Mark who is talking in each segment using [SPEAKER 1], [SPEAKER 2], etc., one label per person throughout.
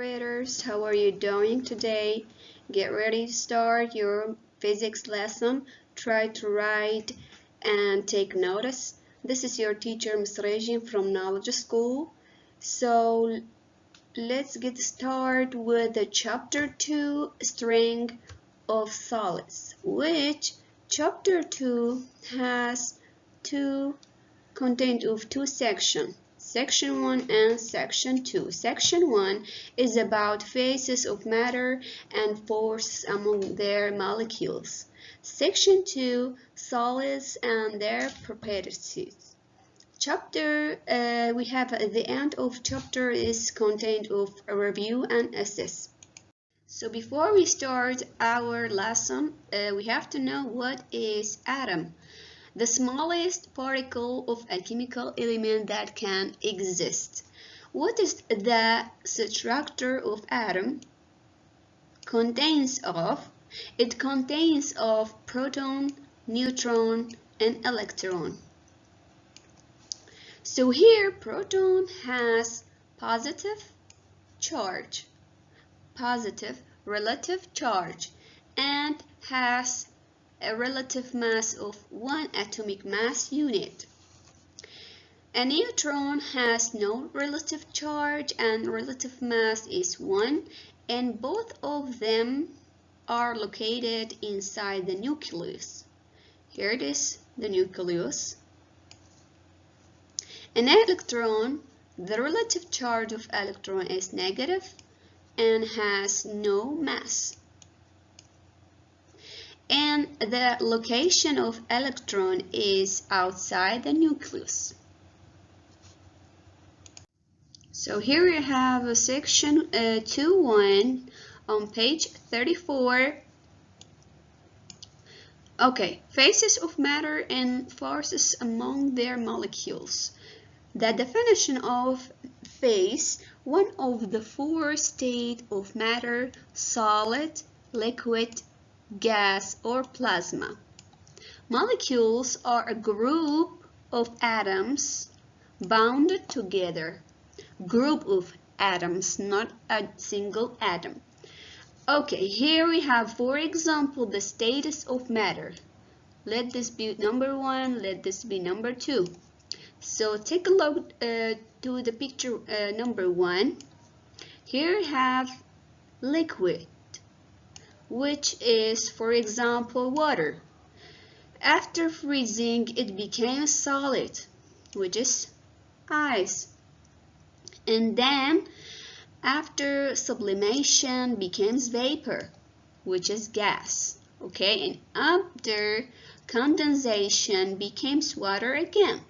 [SPEAKER 1] graders, how are you doing today? Get ready to start your physics lesson. Try to write and take notice. This is your teacher, Ms. Regine from Knowledge School. So let's get started with the chapter 2, string of solids, which chapter 2 has content of two sections. Section 1 and Section 2. Section 1 is about phases of matter and forces among their molecules. Section 2, solids and their properties. We have at the end of chapter is content of a review and assess. So before we start our lesson, we have to know what is atom. The smallest particle of a chemical element that can exist. What is the structure of atom? It contains of proton, neutron, and electron. So here proton has positive relative charge, and has a relative mass of 1 atomic mass unit. A neutron has no relative charge and relative mass is 1, and both of them are located inside the nucleus. Here it is, the nucleus. An electron, the relative charge of electron is negative and has no mass. And the location of electron is outside the nucleus. So here we have a section 2.1 on page 34. Okay, phases of matter and forces among their molecules. The definition of phase, one of the 4 states of matter: solid, liquid, gas, or plasma. Molecules are a group of atoms bounded together. Group of atoms, not a single atom. Okay, here we have, for example, the status of matter. Let this be number 1, let this be number 2. So take a look to the picture number 1. Here we have liquid, which is, for example, water. After freezing, it became solid, which is ice. And then, after sublimation, becomes vapor, which is gas. Okay, and after condensation, becomes water again.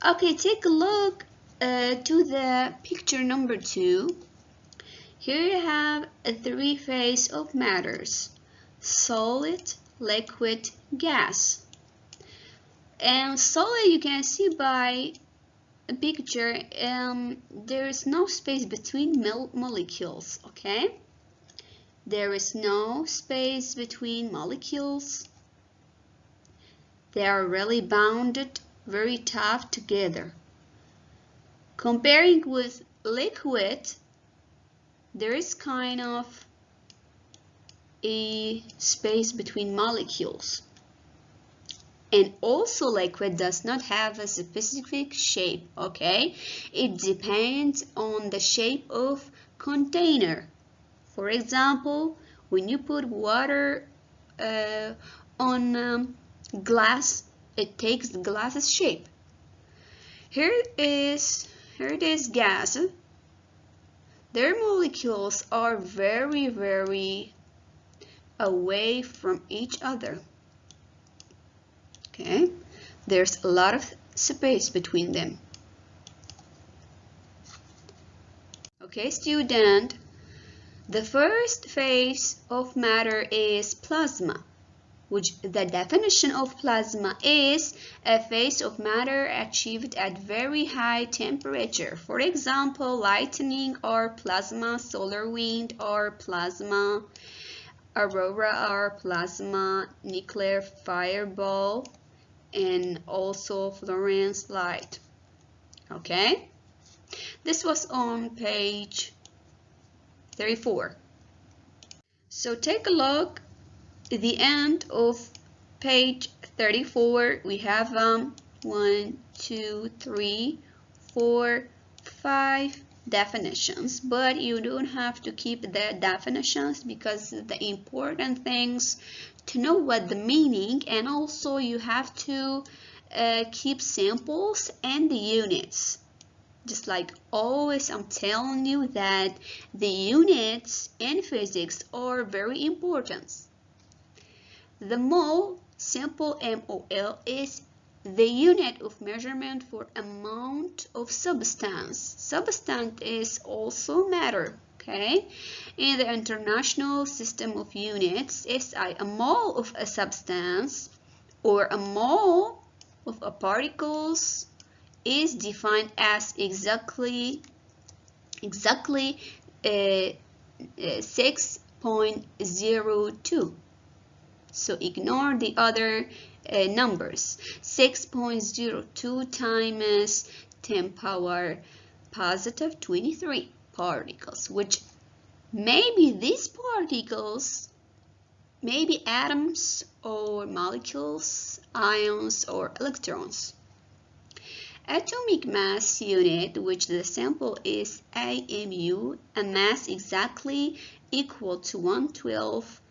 [SPEAKER 1] Okay, take a look to the picture number 2. Here you have 3 phases of matters: solid, liquid, gas. And solid, you can see by a picture, there is no space between molecules, okay? There is no space between molecules. They are really bounded, very tough together. Comparing with liquid, there is kind of a space between molecules. And also liquid does not have a specific shape, okay? It depends on the shape of container. For example, when you put water on glass, it takes the glass's shape. Here it is gas. Their molecules are very, very away from each other. Okay, there's a lot of space between them. Okay, student, the first phase of matter is plasma, which the definition of plasma is a phase of matter achieved at very high temperature. For example, lightning or plasma, solar wind or plasma, aurora or plasma, nuclear fireball, and also fluorescent light. Okay, This was on page 34. So take a look at the end of page 34. We have 1, 2, 3, 4, 5 definitions, but you don't have to keep the definitions because the important things to know what the meaning, and also you have to keep samples and the units. Just like always, I'm telling you that the units in physics are very important. The mole, simple MOL, is the unit of measurement for amount of substance. Substance is also matter, okay? In the International System of Units, SI, a mole of a substance or a mole of a particles is defined as exactly 6.02. So ignore the other numbers. 6.02 times 10 power positive 23 particles, which maybe these particles may be atoms or molecules, ions or electrons. Atomic mass unit, which the sample is AMU, a mass exactly equal to 1/12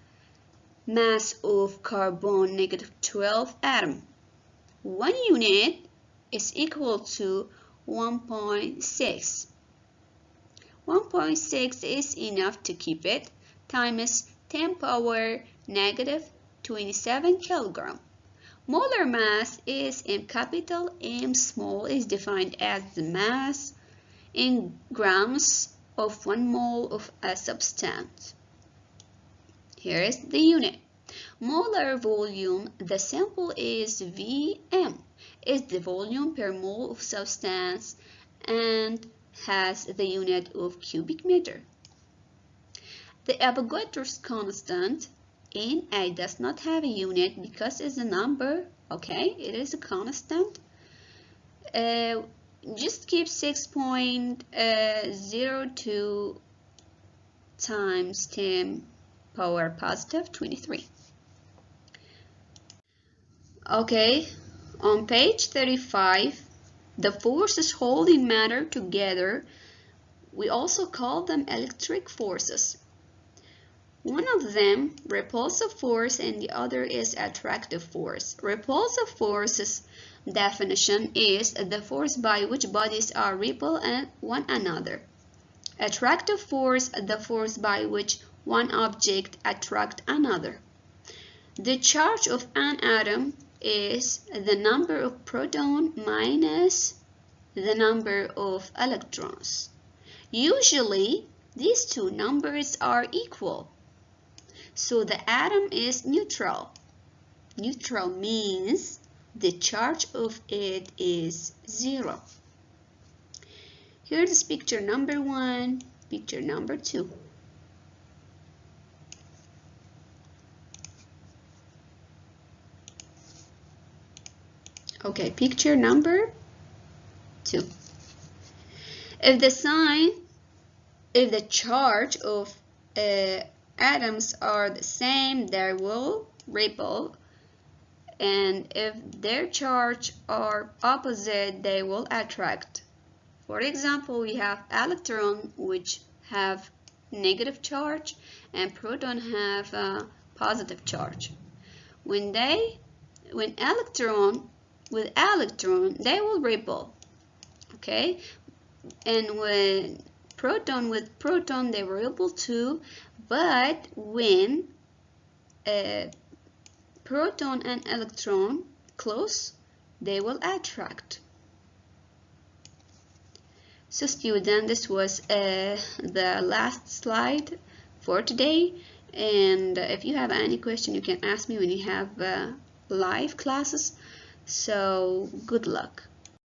[SPEAKER 1] mass of carbon -12 atom. 1 unit is equal to 1.6. 1.6 is enough to keep it, times 10 power -27 kilogram. Molar mass is M capital, M small is defined as the mass in grams of 1 mole of a substance. Here is the unit. Molar volume, the sample is Vm, is the volume per mole of substance and has the unit of cubic meter. The Avogadro's constant, Na, does not have a unit because it's a number, okay? It is a constant. Just keep 6.02 times 10 power positive 23. Okay, on page 35, the forces holding matter together, we also call them electric forces. One of them, repulsive force, and the other is attractive force. Repulsive force's definition is the force by which bodies are repel one another. Attractive force, the force by which one object attracts another. The charge of an atom is the number of protons minus the number of electrons. Usually, these two numbers are equal. So the atom is neutral. Neutral means the charge of it is 0. Here is picture number 1, picture number 2. Okay, picture number 2. If the charge of atoms are the same, they will repel, and if their charge are opposite, they will attract. For example, we have electron which have negative charge and proton have a positive charge. When electron with electron, they will repel, okay? And when proton with proton, they will repel too. But when proton and electron close, they will attract. So students, this was the last slide for today, and if you have any question, you can ask me when you have live classes. So good luck.